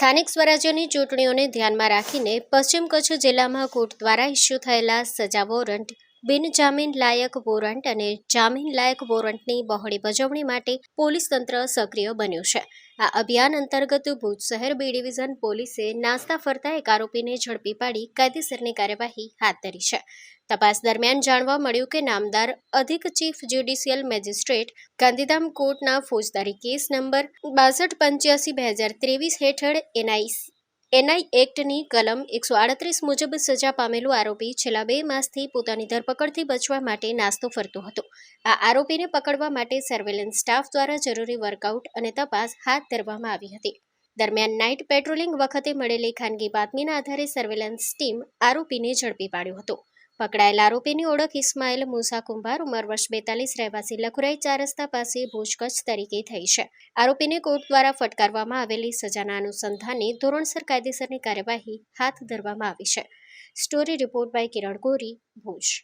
સ્થાનિક સ્વરાજ્યની ચૂંટણીઓને ધ્યાનમાં રાખીને પશ્ચિમ કચ્છ જિલ્લામાં કોર્ટ દ્વારા ઇસ્યુ થયેલા સજા વોરંટ, બિનજામીન લાયક વોરંટ અને જામીન લાયક વોરંટની બહોળી બજવણી માટે પોલીસ તંત્ર સક્રિય બન્યું છે. આ અભિયાન અંતર્ગત ભુજ શહેર બી ડિવિઝન પોલીસે નાસ્તા ફરતા એક આરોપીને ઝડપી પાડી કાયદેસરની કાર્યવાહી હાથ ધરી છે. તપાસ દરમિયાન જાણવા મળ્યું કે નામદાર અધિક ચીફ જ્યુડિશિયલ મેજિસ્ટ્રેટ ગાંધીધામ કોર્ટના ફોજદારી કેસ નંબર 6285/2023 હેઠળ એનઆઈ એક્ટની કલમ 138 મુજબ સજા પામેલો આરોપી છેલ્લા 2 માસથી પોતાની ધરપકડથી બચવા માટે નાસ્તો ફરતો હતો. આ આરોપીને પકડવા માટે સર્વેલન્સ સ્ટાફ દ્વારા જરૂરી વર્કઆઉટ અને તપાસ હાથ ધરવામાં આવી હતી. દરમિયાન નાઇટ પેટ્રોલિંગ વખતે મળેલી ખાનગી બાતમીના આધારે સર્વેલન્સ ટીમ આરોપીને ઝડપી પાડ્યો હતો. પકડાયેલ આરોપીની ઓળખ ઇસ્માઇલ મુસા કુંભાર, ઉંમર વર્ષ 42, રહેવાસી લખુરાઈ 4 રસ્તા પાસે, ભુજ, કચ્છ તરીકે થઈ છે. આરોપીને કોર્ટ દ્વારા ફટકારવામાં આવેલી સજાના અનુસંધાને ધોરણસર કાયદેસરની કાર્યવાહી હાથ ધરવામાં આવી છે. Story report by Kiran Gori, Bhuj.